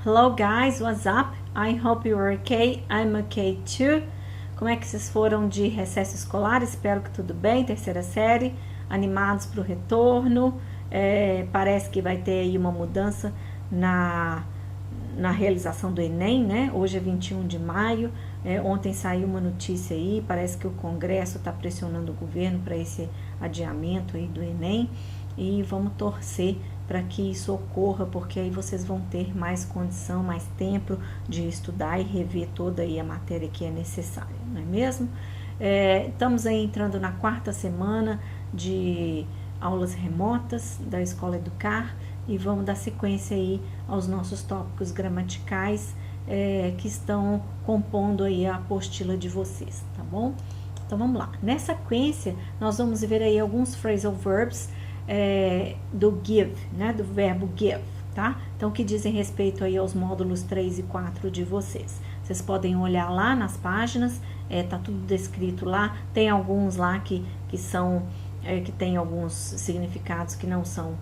Hello guys, what's up? I hope you're okay. I'm okay too. Como é que vocês foram de recesso escolar? Espero que tudo bem, terceira série, animados para o retorno. Parece que vai ter aí uma mudança na realização do Enem, né? Hoje é 21 de maio, ontem saiu uma notícia aí, parece que o Congresso está pressionando o governo para esse adiamento aí do Enem, e vamos torcer para que isso ocorra, porque aí vocês vão ter mais condição, mais tempo de estudar e rever toda aí a matéria que é necessária, não é mesmo? Estamos aí entrando na quarta semana de aulas remotas da Escola Educar e vamos dar sequência aí aos nossos tópicos gramaticais que estão compondo aí a apostila de vocês, tá bom? Então vamos lá. Nessa sequência nós vamos ver aí alguns phrasal verbs do give, né, do verbo give, tá? Então, que dizem respeito aí aos módulos 3 e 4 de vocês. Vocês podem olhar lá nas páginas, tá tudo descrito lá, tem alguns lá que são, que tem alguns significados que não são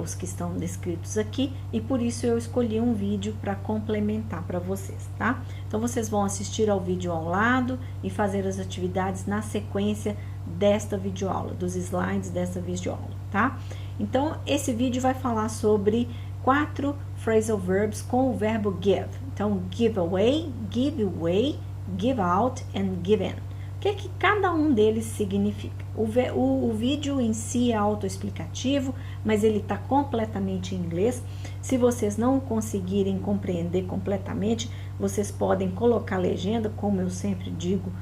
os que estão descritos aqui, e por isso eu escolhi um vídeo para complementar para vocês, tá? Então, vocês vão assistir ao vídeo ao lado e fazer as atividades na sequência desta videoaula, dos slides dessa videoaula, tá? Então, esse vídeo vai falar sobre 4 phrasal verbs com o verbo give. Então, give away, give out and give in. O que é que cada um deles significa? O vídeo em si é autoexplicativo, mas ele está completamente em inglês. Se vocês não conseguirem compreender completamente, vocês podem colocar legenda, como eu sempre digo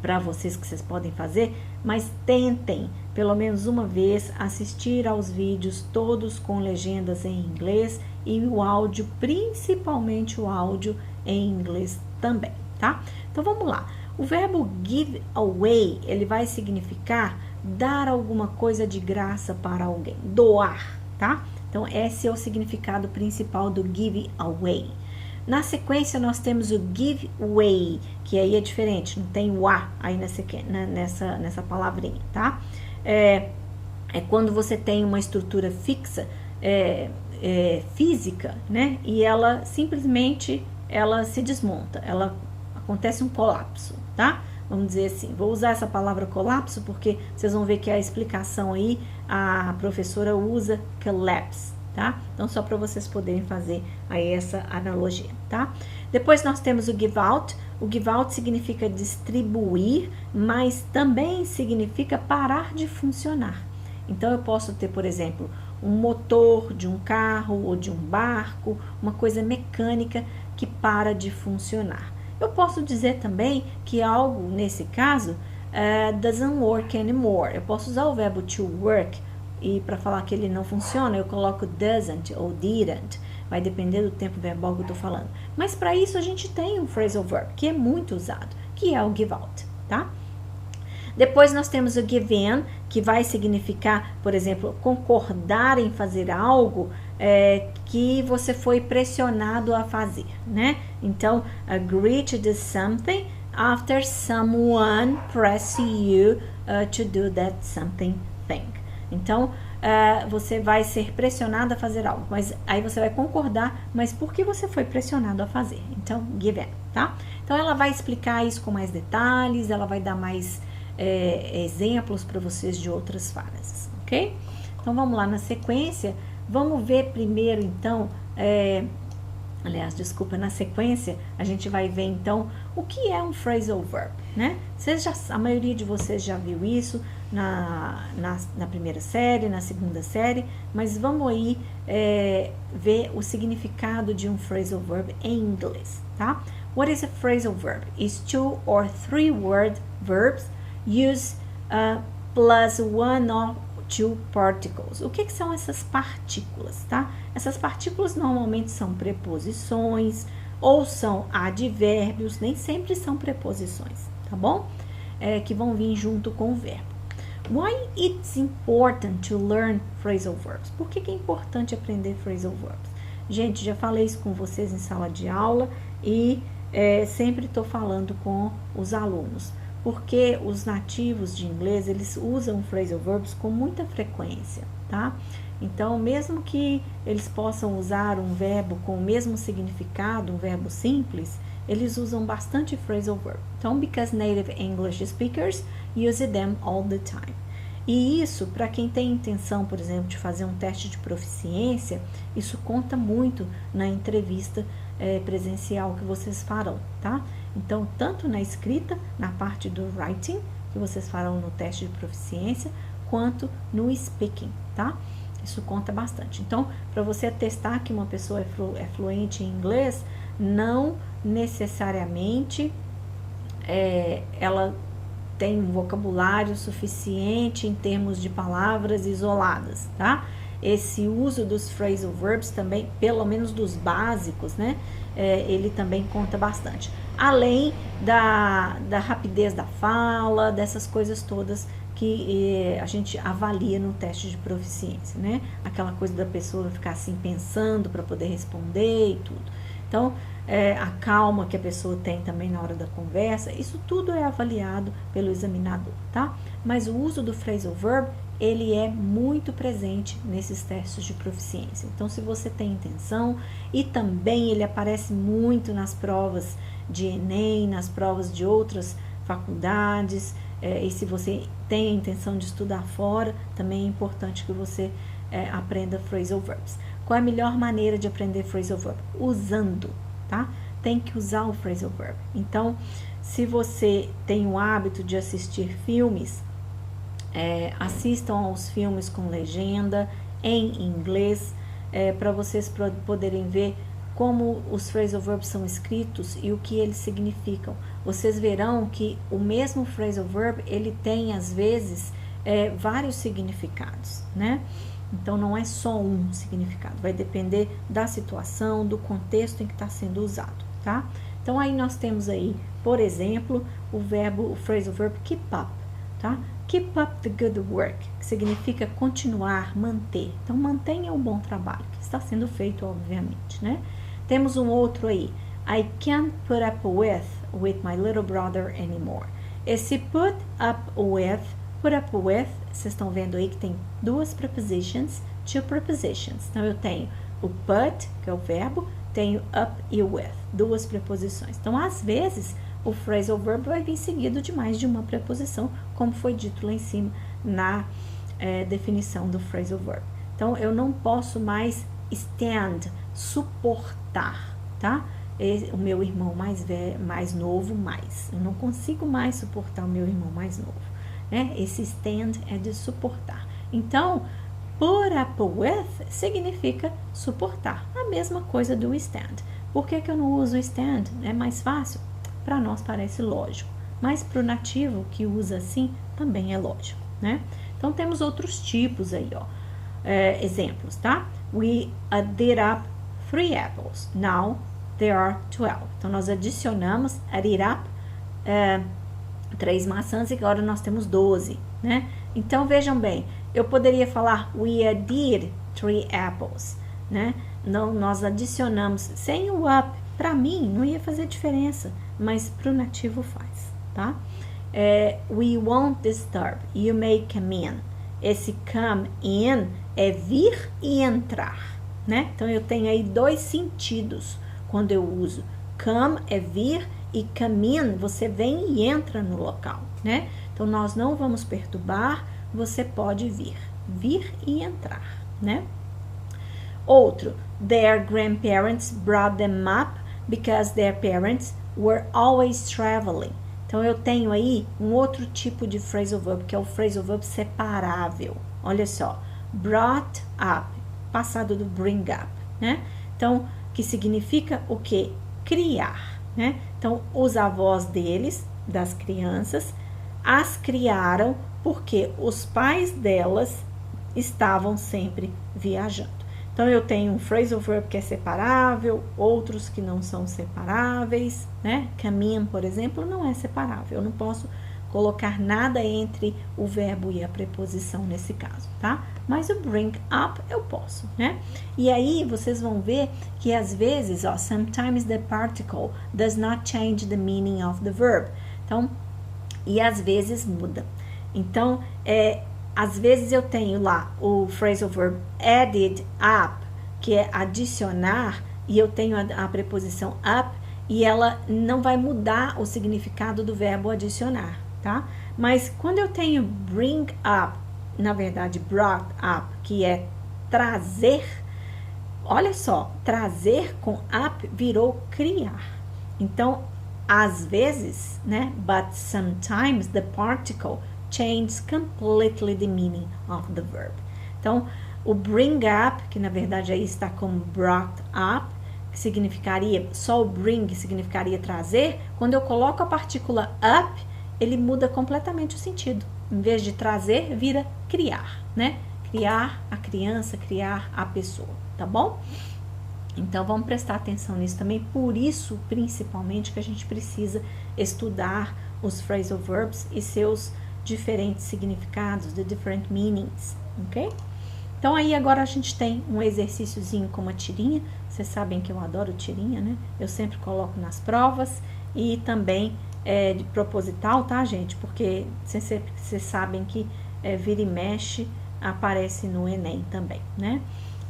para vocês que vocês podem fazer, mas tentem pelo menos uma vez assistir aos vídeos todos com legendas em inglês e o áudio, principalmente o áudio em inglês também, tá? Então vamos lá. O verbo give away, ele vai significar dar alguma coisa de graça para alguém, doar, tá? Então esse é o significado principal do give away. Na sequência, nós temos o give way, que aí é diferente, não tem o a aí nessa palavrinha, tá? É quando você tem uma estrutura fixa, física, né? E ela simplesmente, ela se desmonta, acontece um colapso, tá? Vamos dizer assim, vou usar essa palavra colapso porque vocês vão ver que a explicação aí, a professora usa collapse, tá? Então, só para vocês poderem fazer aí essa analogia, tá? Depois nós temos o give out. O give out significa distribuir, mas também significa parar de funcionar. Então, eu posso ter, por exemplo, um motor de um carro ou de um barco, uma coisa mecânica que para de funcionar. Eu posso dizer também que algo, nesse caso, doesn't work anymore. Eu posso usar o verbo to work, e para falar que ele não funciona, eu coloco doesn't ou didn't. Vai depender do tempo verbal que eu estou falando. Mas para isso a gente tem um phrasal verb, que é muito usado, que é o give out, tá? Depois nós temos o give in, que vai significar, por exemplo, concordar em fazer algo que você foi pressionado a fazer, né? Então, agree to do something after someone press you to do that something thing. Então, você vai ser pressionado a fazer algo, mas aí você vai concordar, mas por que você foi pressionado a fazer? Então, give in, tá? Então, ela vai explicar isso com mais detalhes, ela vai dar mais exemplos para vocês de outras frases, ok? Então, vamos lá na sequência. Vamos ver primeiro, então, na sequência, a gente vai ver, então, o que é um phrasal verb, né? A maioria de vocês já viu isso na primeira série, na segunda série, mas vamos aí ver o significado de um phrasal verb em inglês, tá? What is a phrasal verb? It's 2 or 3 word verbs used plus one or two particles. O que são essas partículas, tá? Essas partículas normalmente são preposições ou são advérbios, nem sempre são preposições, tá bom? Que vão vir junto com o verbo. Why it's important to learn phrasal verbs? Por que é importante aprender phrasal verbs? Gente, já falei isso com vocês em sala de aula e sempre estou falando com os alunos, porque os nativos de inglês, eles usam phrasal verbs com muita frequência, tá? Então, mesmo que eles possam usar um verbo com o mesmo significado, um verbo simples, eles usam bastante phrasal verb. Então, because native English speakers use them all the time. E isso, para quem tem intenção, por exemplo, de fazer um teste de proficiência, isso conta muito na entrevista presencial que vocês farão, tá? Então, tanto na escrita, na parte do writing, que vocês farão no teste de proficiência, quanto no speaking, tá? Isso conta bastante. Então, para você testar que uma pessoa é fluente em inglês, não necessariamente ela tem um vocabulário suficiente em termos de palavras isoladas, tá? Esse uso dos phrasal verbs também, pelo menos dos básicos, né? Ele também conta bastante. Além da rapidez da fala, dessas coisas todas que a gente avalia no teste de proficiência, né? Aquela coisa da pessoa ficar assim pensando para poder responder e tudo. Então, a calma que a pessoa tem também na hora da conversa, isso tudo é avaliado pelo examinador, tá? Mas o uso do phrasal verb, ele é muito presente nesses testes de proficiência. Então, se você tem intenção, e também ele aparece muito nas provas de Enem, nas provas de outras faculdades, e se você tem a intenção de estudar fora, também é importante que você aprenda phrasal verbs. Qual é a melhor maneira de aprender phrasal verb? Usando, tá? Tem que usar o phrasal verb. Então, se você tem o hábito de assistir filmes, assistam aos filmes com legenda em inglês, para vocês poderem ver como os phrasal verbs são escritos e o que eles significam. Vocês verão que o mesmo phrasal verb, ele tem, às vezes, vários significados, né? Então, não é só um significado, vai depender da situação, do contexto em que está sendo usado, tá? Então, aí nós temos aí, por exemplo, o phrasal verb keep up, tá? Keep up the good work, que significa continuar, manter. Então, mantenha o bom trabalho, que está sendo feito, obviamente, né? Temos um outro aí, I can't put up with my little brother anymore. Esse put up with, vocês estão vendo aí que tem duas prepositions, two prepositions. Então, eu tenho o put, que é o verbo, tenho up e with, duas preposições. Então, às vezes, o phrasal verb vai vir seguido de mais de uma preposição, como foi dito lá em cima na definição do phrasal verb. Então, eu não posso mais stand, suportar, tá? O meu irmão mais novo, eu não consigo mais suportar o meu irmão mais novo, né? Esse stand é de suportar. Então, put up with significa suportar. A mesma coisa do stand. Por que eu não uso stand? É mais fácil? Para nós parece lógico, mas para o nativo que usa assim, também é lógico, né? Então, temos outros tipos aí, ó. Exemplos, tá? We added up 3 apples. Now, there are 12. Então, nós adicionamos, added up, 3 maçãs e agora nós temos 12, né? Então, vejam bem, eu poderia falar we added 3 apples, né? Não, nós adicionamos sem o up. Para mim, não ia fazer diferença, mas para o nativo faz, tá? We won't disturb. You may come in. Esse come in é vir e entrar, né? Então, eu tenho aí dois sentidos quando eu uso. Come é vir e come in, você vem e entra no local, né? Então, nós não vamos perturbar, você pode vir e entrar, né? Outro, their grandparents brought them up because their parents were always traveling. Então, eu tenho aí um outro tipo de phrasal verb, que é o phrasal verb separável. Olha só, brought up, passado do bring up, né? Então, que significa o quê? Criar, né? Então, os avós deles, das crianças, as criaram porque os pais delas estavam sempre viajando. Então, eu tenho um phrasal verb que é separável, outros que não são separáveis, né? Caminho, por exemplo, não é separável. Eu não posso colocar nada entre o verbo e a preposição nesse caso, tá? Mas o bring up eu posso, né? E aí, vocês vão ver que às vezes, ó, sometimes the particle does not change the meaning of the verb. Então, e às vezes muda. Então, às vezes eu tenho lá o phrasal verb added up, que é adicionar, e eu tenho a preposição up, e ela não vai mudar o significado do verbo adicionar, tá? Mas quando eu tenho bring up, na verdade brought up, que é trazer, olha só, trazer com up virou criar. Então, às vezes, né? But sometimes the particle changes completely the meaning of the verb. Então, o bring up, que na verdade aí está como brought up, que significaria, só o bring significaria trazer, quando eu coloco a partícula up, ele muda completamente o sentido. Em vez de trazer, vira criar, né? Criar a criança, criar a pessoa, tá bom? Então, vamos prestar atenção nisso também. Por isso, principalmente, que a gente precisa estudar os phrasal verbs e seus diferentes significados, the different meanings, ok? Então, aí agora a gente tem um exercíciozinho com uma tirinha. Vocês sabem que eu adoro tirinha, né? Eu sempre coloco nas provas e também de proposital, tá, gente? Porque vocês sabem que vira e mexe aparece no Enem também, né?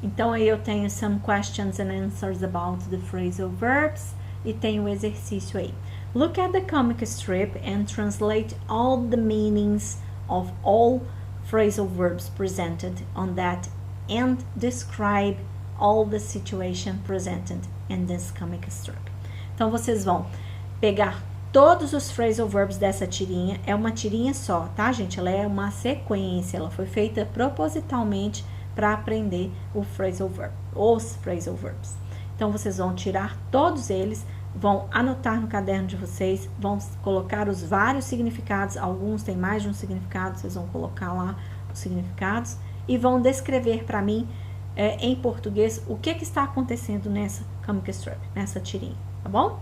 Então, aí eu tenho some questions and answers about the phrasal verbs e tenho o exercício aí. Look at the comic strip and translate all the meanings of all phrasal verbs presented on that and describe all the situation presented in this comic strip. Então, vocês vão pegar todos os phrasal verbs dessa tirinha. É uma tirinha só, tá, gente? Ela é uma sequência, ela foi feita propositalmente para aprender o phrasal verb, os phrasal verbs. Então, vocês vão tirar todos eles, vão anotar no caderno de vocês, vão colocar os vários significados, alguns têm mais de um significado, vocês vão colocar lá os significados e vão descrever para mim em português o que está acontecendo nessa comic strip, nessa tirinha, tá bom?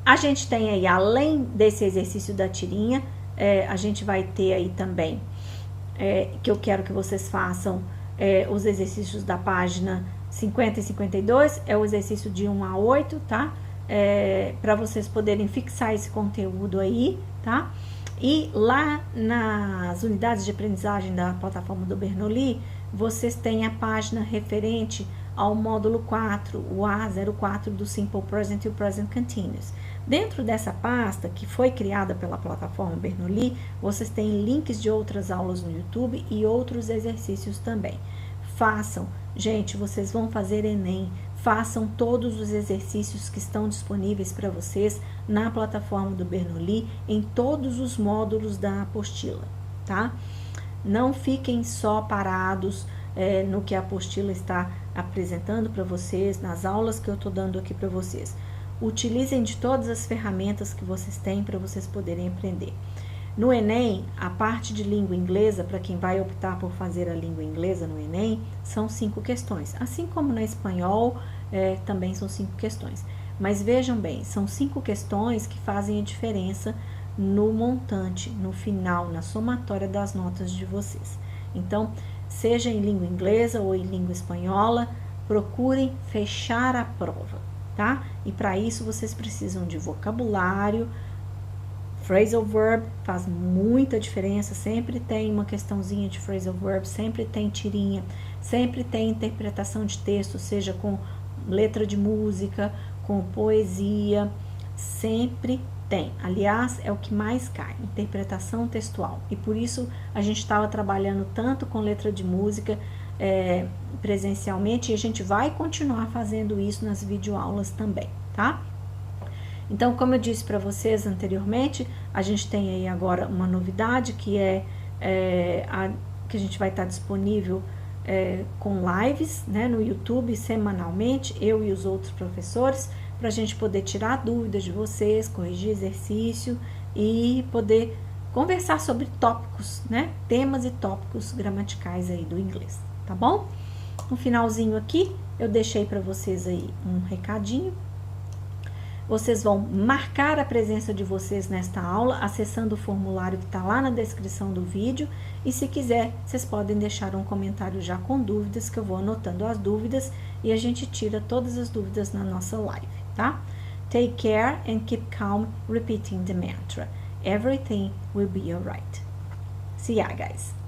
A gente tem aí, além desse exercício da tirinha, a gente vai ter aí também que eu quero que vocês façam os exercícios da página 50 e 52, é o exercício de 1 a 8, tá? Para vocês poderem fixar esse conteúdo aí, tá? E lá nas unidades de aprendizagem da plataforma do Bernoulli, vocês têm a página referente ao módulo 4, o A04 do Simple Present e o Present Continuous. Dentro dessa pasta, que foi criada pela plataforma Bernoulli, vocês têm links de outras aulas no YouTube e outros exercícios também. Façam, gente, vocês vão fazer Enem, façam todos os exercícios que estão disponíveis para vocês na plataforma do Bernoulli, em todos os módulos da apostila, tá? Não fiquem só parados no que a apostila está apresentando para vocês, nas aulas que eu estou dando aqui para vocês. Utilizem de todas as ferramentas que vocês têm para vocês poderem aprender. No Enem, a parte de língua inglesa, para quem vai optar por fazer a língua inglesa no Enem, são 5 questões. Assim como no espanhol, também são 5 questões. Mas vejam bem, são 5 questões que fazem a diferença no montante, no final, na somatória das notas de vocês. Então, seja em língua inglesa ou em língua espanhola, procurem fechar a prova, tá? E para isso vocês precisam de vocabulário, phrasal verb faz muita diferença, sempre tem uma questãozinha de phrasal verb, sempre tem tirinha, sempre tem interpretação de texto, seja com letra de música, com poesia, sempre tem. Aliás, é o que mais cai, interpretação textual. E por isso a gente estava trabalhando tanto com letra de música presencialmente e a gente vai continuar fazendo isso nas videoaulas também, tá? Então, como eu disse para vocês anteriormente, a gente tem aí agora uma novidade que que a gente vai estar disponível com lives, né, no YouTube semanalmente, eu e os outros professores, para a gente poder tirar dúvidas de vocês, corrigir exercício e poder conversar sobre tópicos, né, temas e tópicos gramaticais aí do inglês, tá bom? No finalzinho aqui, eu deixei para vocês aí um recadinho. Vocês vão marcar a presença de vocês nesta aula, acessando o formulário que está lá na descrição do vídeo. E se quiser, vocês podem deixar um comentário já com dúvidas, que eu vou anotando as dúvidas e a gente tira todas as dúvidas na nossa live, tá? Take care and keep calm, repeating the mantra. Everything will be alright. See ya, guys.